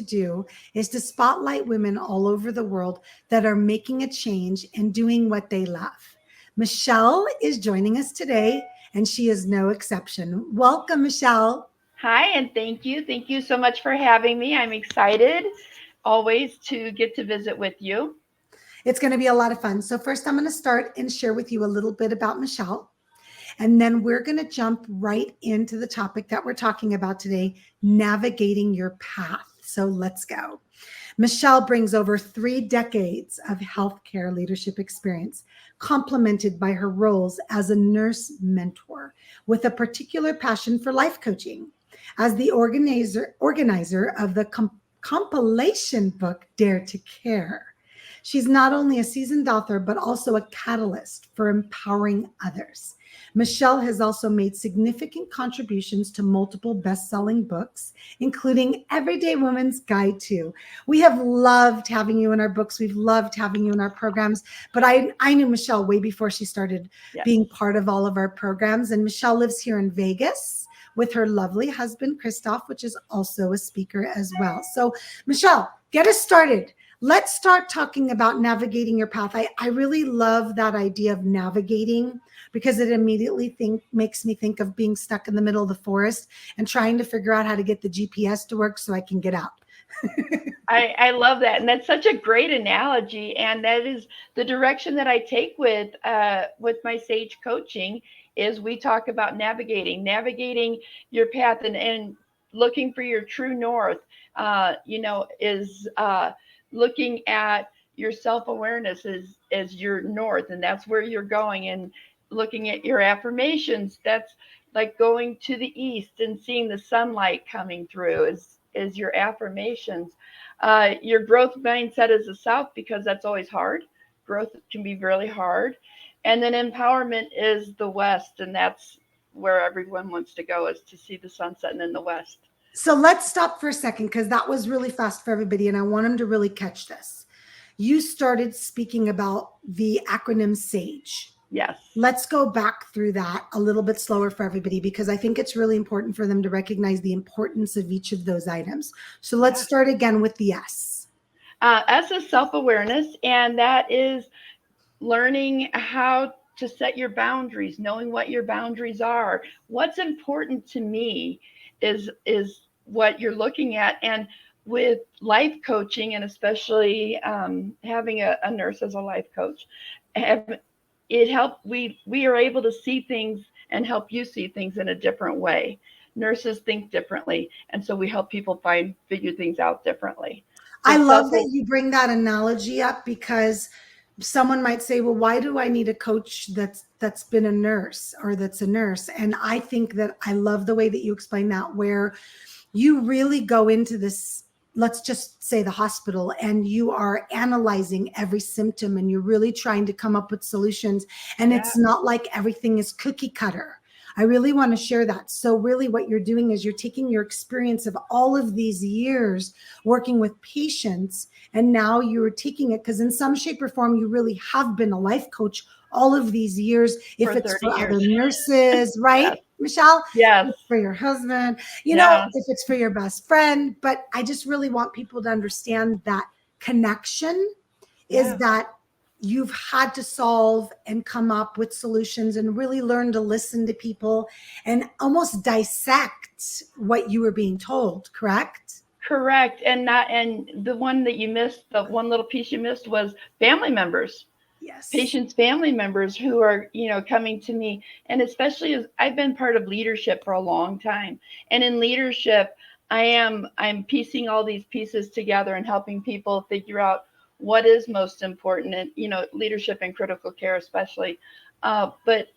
do is to spotlight women all over the world that are making a change and doing what they love. Michelle is joining us today, and she is no exception. Welcome, Michelle. Hi, and thank you. Thank you so much for having me. I'm excited always to get to visit with you. It's going to be a lot of fun. So, first, I'm going to start and share with you a little bit about Michelle. And then we're going to jump right into the topic that we're talking about today, navigating your path. So, let's go. Michelle brings over 3 decades of healthcare leadership experience, complemented by her roles as a nurse mentor with a particular passion for life coaching. As the organizer of the compilation book Dare to Care, she's not only a seasoned author, but also a catalyst for empowering others. Michelle has also made significant contributions to multiple best-selling books, including Everyday Woman's Guide to. We have loved having you in our books. We've loved having you in our programs. But I knew Michelle way before she started being part of all of our programs. And Michelle lives here in Vegas with her lovely husband, Christoph, which is also a speaker as well. So, Michelle, get us started. Let's start talking about navigating your path. I really love that idea of navigating because it immediately makes me think of being stuck in the middle of the forest and trying to figure out how to get the GPS to work so I can get out. I love that. And that's such a great analogy. And that is the direction that I take with my Sage coaching is we talk about navigating your path and looking for your true north, is looking at your self-awareness as your north, and that's where you're going, and looking at your affirmations, that's like going to the east and seeing the sunlight coming through is your affirmations. Your growth mindset is the south because that's always hard. Growth can be really hard. And then empowerment is the west, and that's where everyone wants to go, is to see the sun setting in the west. So let's stop for a second because that was really fast for everybody, and I want them to really catch this. You started speaking about the acronym SAGE. Yes. Let's go back through that a little bit slower for everybody because I think it's really important for them to recognize the importance of each of those items. So let's start again with the S. S is self-awareness, and that is learning how to set your boundaries, knowing what your boundaries are. What's important to me is what you're looking at. And with life coaching, and especially having a nurse as a life coach, it helped. We are able to see things and help you see things in a different way. Nurses think differently, and so we help people figure things out differently. So I love that you bring that analogy up because someone might say, well, why do I need a coach that's been a nurse or that's a nurse? And I think that I love the way that you explain that, where you really go into this, let's just say the hospital, and you are analyzing every symptom and you're really trying to come up with solutions. And it's not like everything is cookie cutter. I really want to share that. So really what you're doing is you're taking your experience of all of these years working with patients, and now you're taking it because in some shape or form, you really have been a life coach all of these years. If it's for other nurses, right, Michelle? Yes. For your husband, if it's for your best friend. But I just really want people to understand that connection is that you've had to solve and come up with solutions and really learn to listen to people and almost dissect what you were being told, correct? Correct. And the one that you missed, the one little piece you missed was family members. Yes. Patients' family members who are, coming to me. And especially as I've been part of leadership for a long time. And in leadership, I'm piecing all these pieces together and helping people figure out what is most important, and leadership and critical care especially, but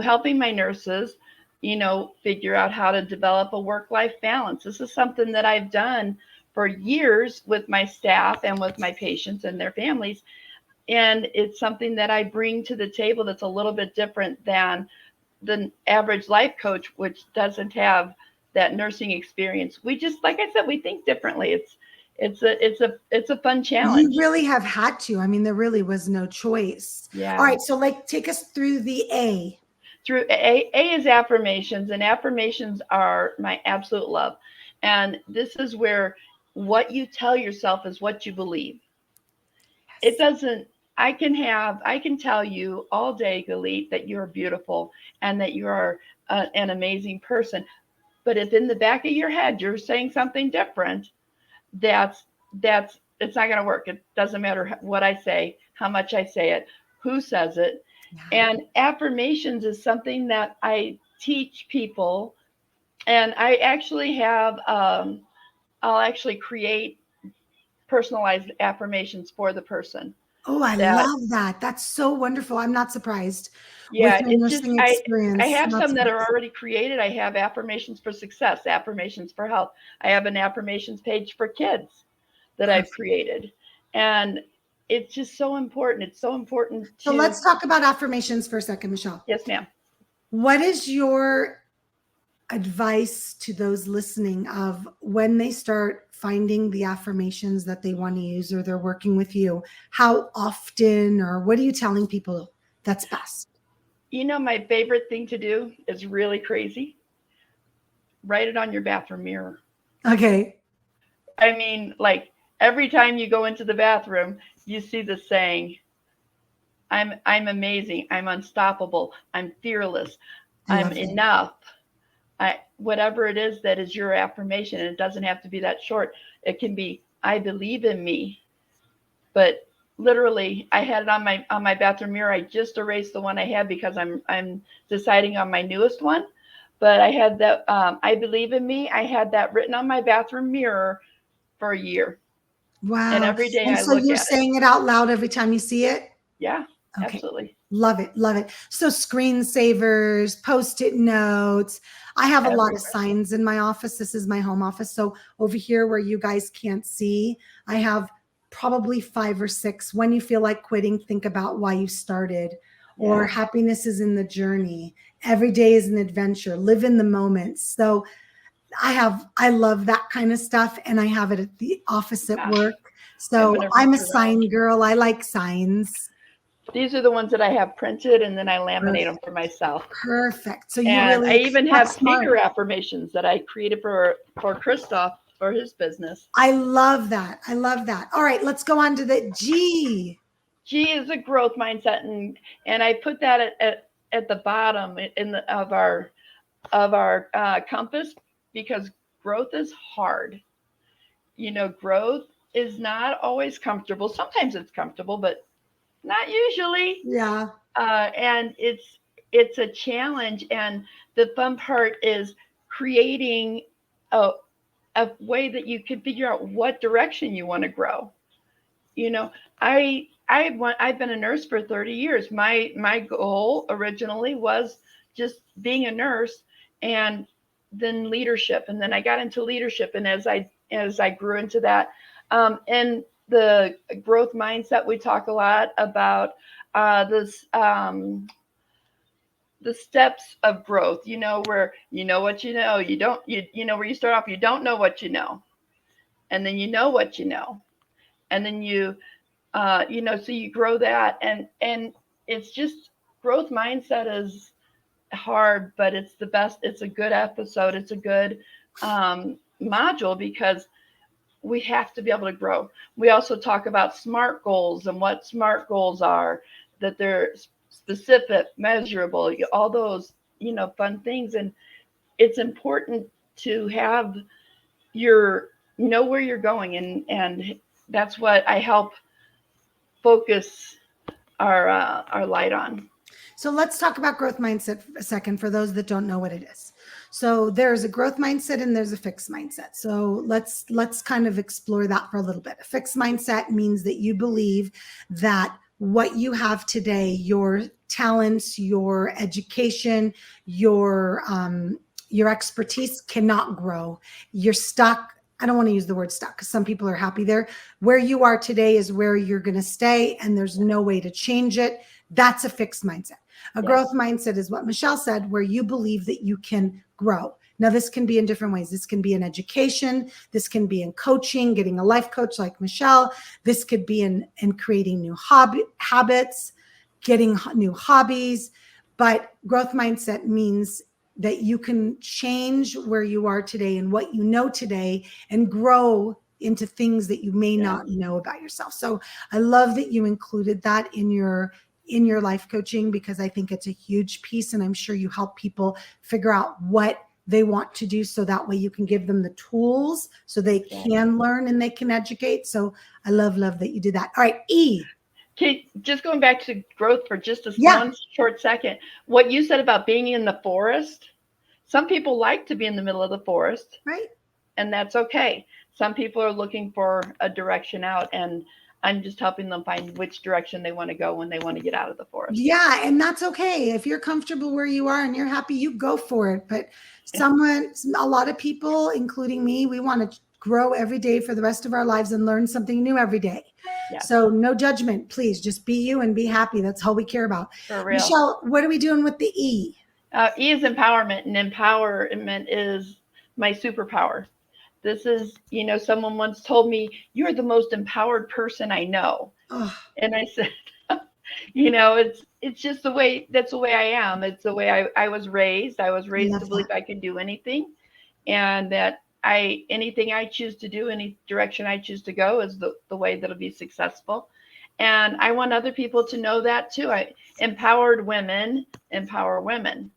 helping my nurses figure out how to develop a work-life balance. This is something that I've done for years with my staff and with my patients and their families, and it's something that I bring to the table that's a little bit different than the average life coach, which doesn't have that nursing experience. We just, like I said, we think differently. It's a fun challenge. You really have had to. I mean, there really was no choice. Yeah. All right. So take us through the A. Through A is affirmations, and affirmations are my absolute love. And this is where what you tell yourself is what you believe. It Yes. doesn't, I can tell you all day, Galit, that you're beautiful and that you are an amazing person. But if in the back of your head you're saying something different, that's it's not going to work. It doesn't matter what I say, how much I say it, who says it. Yeah. And affirmations is something that I teach people, and I actually have I'll actually create personalized affirmations for the person. Oh, I That, love that. That's so wonderful. I'm not surprised with yeah, your it's just nursing I experience. have Not some that are surprised. already created. I have affirmations for success, affirmations for health. I have an affirmations page for kids that I've Perfect. created. And it's just so important. It's so important So to, let's talk about affirmations for a second, Michelle. yes, ma'am. What is your advice to those listening of when they start finding the affirmations that they want to use, or they're working with you? How often, or what are you telling people that's best? You know, my favorite thing to do is really crazy. Write it on your bathroom mirror. Okay. I mean, like every time you go into the bathroom, you see the saying, I'm amazing, I'm unstoppable, I'm fearless, I I'm love that. enough. Whatever it is that is your affirmation, and it doesn't have to be that short. It can be, I believe in me. But literally, I had it on my bathroom mirror. I just erased the one I had because I'm deciding on my newest one. But I had that, I believe in me. I had that written on my bathroom mirror for a year, and Wow. every day And I so look you're at it. saying it out loud every time you see it? Yeah, Okay. absolutely. Love it. Love it. So screensavers, post-it notes. I have a lot of Everywhere. signs in my office. This is my home office. So over here where you guys can't see, I have probably 5 or 6. When you feel like quitting, think about why you started. Or Yeah. happiness is in the journey. Every day is an adventure. Live in the moment. So I love that kind of stuff. And I have it at the office at Gosh, work. I'm So gonna I'm reach a around. sign girl. I like signs. These are the ones that I have printed, and then I laminate them Perfect. for myself. Perfect. So you And I really, even have that's smart. speaker affirmations that I created for Christoph for his business. I love that. I love that. All right, let's go on to the G. G is a growth mindset, and I put that at the bottom in the, of our compass, because growth is hard. You know, growth is not always comfortable. Sometimes it's comfortable, but not usually. Yeah. And it's a challenge, and the fun part is creating a, a way that you can figure out what direction you want to grow. You know, I've been a nurse for 30 years. My goal originally was just being a nurse, and then leadership, and then I got into leadership, and as I grew into that, and the growth mindset, we talk a lot about this the steps of growth. You know, where you know what you know, you know where you start off, you don't know what you know, and then you know what you know, and then you know, so you grow that, and it's just, growth mindset is hard, but it's the best. It's a good episode. It's a good module, because we have to be able to grow. We also talk about SMART goals and what SMART goals are, that they're specific, measurable, all those, you know, fun things. And it's important to have your, know where you're going, and that's what I help focus our light on. So let's talk about growth mindset for a second for those that don't know what it is. So there's a growth mindset and there's a fixed mindset. So let's kind of explore that for a little bit. A fixed mindset means that you believe that what you have today, your talents, your education, your expertise cannot grow. You're stuck. I don't want to use the word stuck because some people are happy there. Where you are today is where you're going to stay, and there's no way to change it. That's a fixed mindset. A growth Yes. mindset is what Michelle said, where you believe that you can grow. Now, this can be in different ways. This can be in education. This can be in coaching, getting a life coach like Michelle. This could be in creating new habits, getting new hobbies. But growth mindset means that you can change where you are today and what you know today and grow into things that you may not know about yourself. So I love that you included that in your life coaching, because I think it's a huge piece, and I'm sure you help people figure out what they want to do, so that way you can give them the tools so they can learn and they can educate. So I love that you do that. All right, E. Okay, just going back to growth for just one short second. What you said about being in the forest, some people like to be in the middle of the forest. Right. And that's okay. Some people are looking for a direction out, and I'm just helping them find which direction they want to go when they want to get out of the forest. Yeah, and that's okay. If you're comfortable where you are and you're happy, you go for it. But a lot of people, including me, we want to grow every day for the rest of our lives and learn something new every day. Yes. So no judgment, please. Just be you and be happy. That's all we care about. For real. Michelle, what are we doing with the E? E is empowerment, and empowerment is my superpower. This is, someone once told me, you're the most empowered person I know. Oh. And I said, it's just that's the way I am. It's the way I was raised. I was raised to believe I can do anything, and that anything I choose to do, any direction I choose to go is the way that'll be successful. And I want other people to know that too. Empowered women empower women,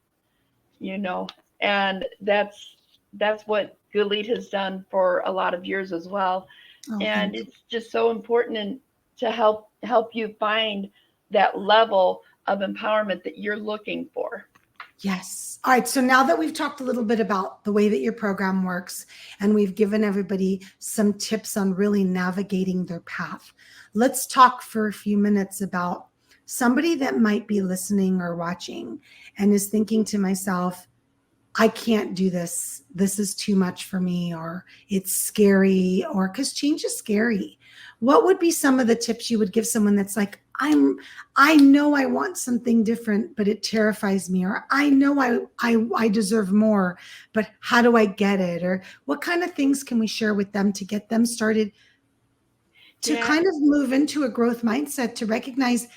and that's what Galit has done for a lot of years as well. Oh, and it's just so important to help you find that level of empowerment that you're looking for. Yes. All right. So now that we've talked a little bit about the way that your program works, and we've given everybody some tips on really navigating their path, let's talk for a few minutes about somebody that might be listening or watching and is thinking to myself, I can't do this. This is too much for me, or it's scary, or because change is scary. What would be some of the tips you would give someone that's like, I know I want something different, but it terrifies me, or I know I deserve more, but how do I get it? Or what kind of things can we share with them to get them started to kind of move into a growth mindset, to recognize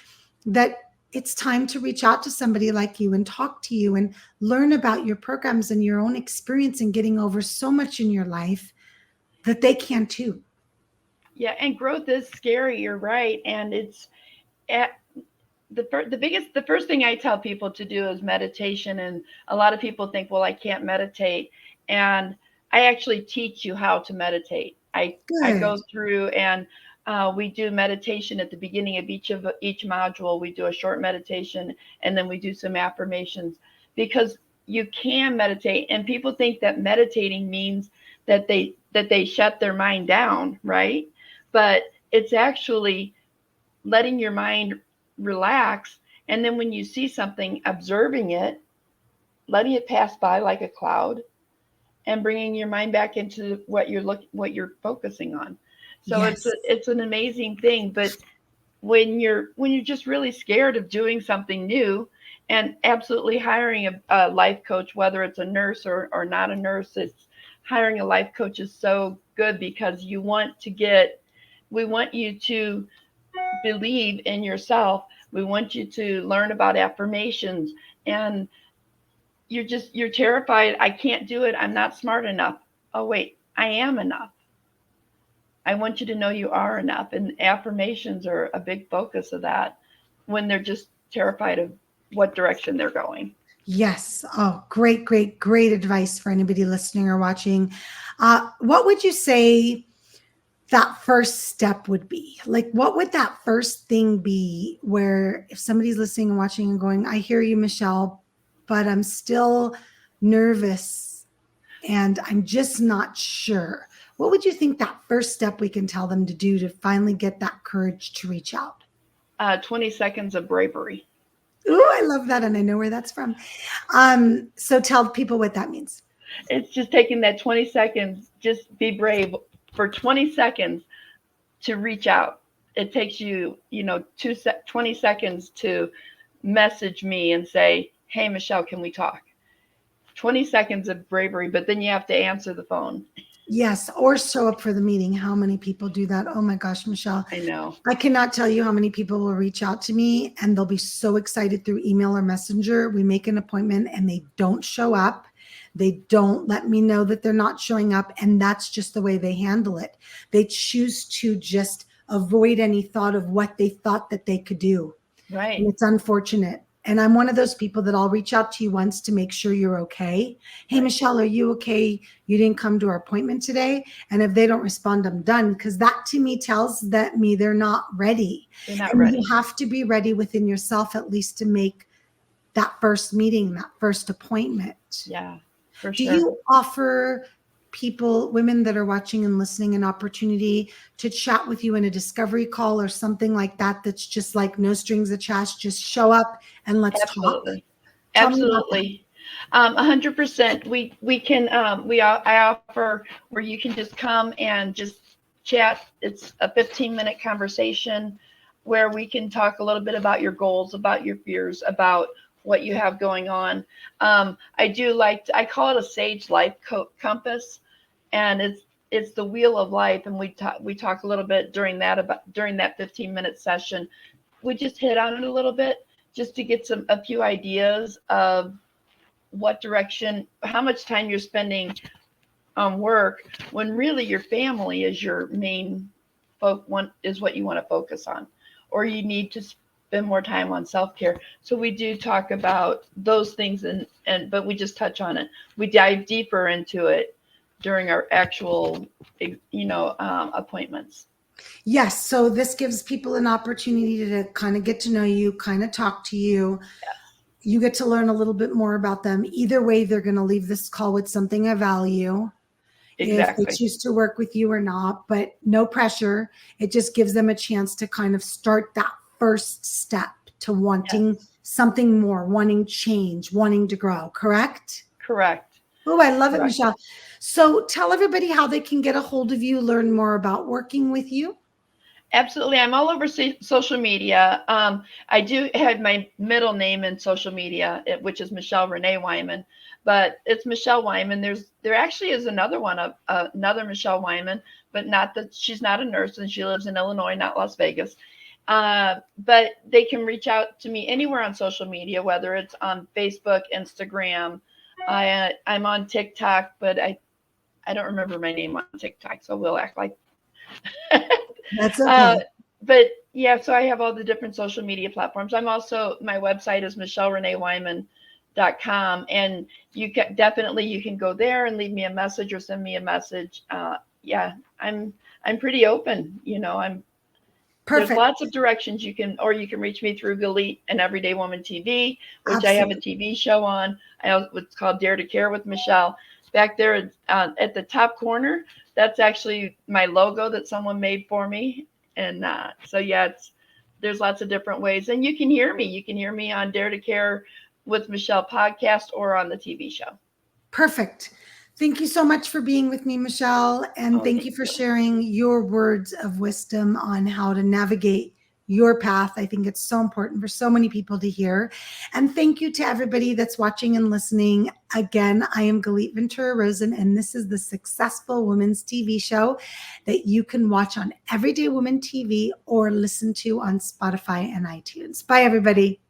that it's time to reach out to somebody like you and talk to you and learn about your programs and your own experience and getting over so much in your life that they can too. Yeah, and growth is scary. You're right, and it's the first thing I tell people to do is meditation. And a lot of people think, well, I can't meditate, and I actually teach you how to meditate. I go through and we do meditation at the beginning of each module. We do a short meditation, and then we do some affirmations, because you can meditate. And people think that meditating means that they shut their mind down, right? But it's actually letting your mind relax. And then when you see something, observing it, letting it pass by like a cloud, and bringing your mind back into what you're focusing on. So it's an amazing thing. But when you're just really scared of doing something new, and absolutely hiring a life coach, whether it's a nurse or not a nurse, hiring a life coach is so good, because we want you to believe in yourself. We want you to learn about affirmations, and you're terrified. I can't do it. I'm not smart enough. Oh, wait, I am enough. I want you to know you are enough. And affirmations are a big focus of that when they're just terrified of what direction they're going. Yes. Oh, great advice for anybody listening or watching. What would you say that first step would be? Like, what would that first thing be, where if somebody's listening and watching and going, I hear you, Michelle, but I'm still nervous and I'm just not sure. What would you think that first step we can tell them to do to finally get that courage to reach out? 20 seconds of bravery. Ooh, I love that. And I know where that's from. So tell people what that means. It's just taking that 20 seconds, just be brave for 20 seconds to reach out. It takes you, 20 seconds to message me and say, hey, Michelle, can we talk? 20 seconds of bravery, but then you have to answer the phone. Yes, or show up for the meeting. How many people do that? Oh my gosh, Michelle. I know. I cannot tell you how many people will reach out to me and they'll be so excited through email or messenger. We make an appointment and they don't show up. They don't let me know that they're not showing up, and that's just the way they handle it. They choose to just avoid any thought of what they thought that they could do. Right. And it's unfortunate. And I'm one of those people that I'll reach out to you once to make sure you're okay. Hey, Right. Michelle, are you okay? You didn't come to our appointment today. And if they don't respond, I'm done. Because that to me tells that me they're not ready. They're not And ready. you have to be ready within yourself at least to make that first meeting, that first appointment. Yeah, for Do sure. you offer people, women that are watching and listening, an opportunity to chat with you in a discovery call or something like that? That's just like no strings attached, just show up and let's talk. Absolutely. Tell me about that. Absolutely. 100%. We can, I offer where you can just come and just chat. It's a 15-minute conversation where we can talk a little bit about your goals, about your fears, about what you have going on. I do I call it a Sage Life Compass, and it's the wheel of life. And we talk a little bit during that 15-minute session. We just hit on it a little bit just to get a few ideas of what direction, how much time you're spending on work when really your family is your main is what you want to focus on, or you need to spend more time on self-care. So we do talk about those things, but we just touch on it. We dive deeper into it during our actual, appointments. Yes. So this gives people an opportunity to kind of get to know you, kind of talk to you. Yes. You get to learn a little bit more about them. Either way, they're going to leave this call with something of value. Exactly. If they choose to work with you or not, but no pressure. It just gives them a chance to kind of start that first step to wanting something more, wanting change, wanting to grow. Correct? Correct. Oh, I love it, Correct. Michelle. So tell everybody how they can get a hold of you, learn more about working with you. Absolutely. I'm all over social media. I do have my middle name in social media, which is Michelle Renee Weihman, but it's Michelle Weihman. There actually is another one, another Michelle Weihman, but she's not a nurse and she lives in Illinois, not Las Vegas. But they can reach out to me anywhere on social media, whether it's on Facebook, Instagram. I'm on TikTok, but I don't remember my name on TikTok, so we'll act like That's okay. But yeah, so I have all the different social media platforms. I'm also, my website is michellereneeweiman.com, and you can go there and leave me a message or send me a message. Yeah, I'm pretty open. Perfect. There's lots of directions you can reach me through Galit and Everyday Woman TV, which Absolutely. I have a TV show on. It's called Dare to Care with Michelle. Back there at the top corner, that's actually my logo that someone made for me. And so yeah, there's lots of different ways, and you can hear me. You can hear me on Dare to Care with Michelle podcast or on the TV show. Perfect. Thank you so much for being with me, Michelle. And thank you for sharing your words of wisdom on how to navigate your path. I think it's so important for so many people to hear. And thank you to everybody that's watching and listening. Again, I am Galit Ventura Rosen, and this is the Successful Women's TV show that you can watch on Everyday Woman TV or listen to on Spotify and iTunes. Bye, everybody.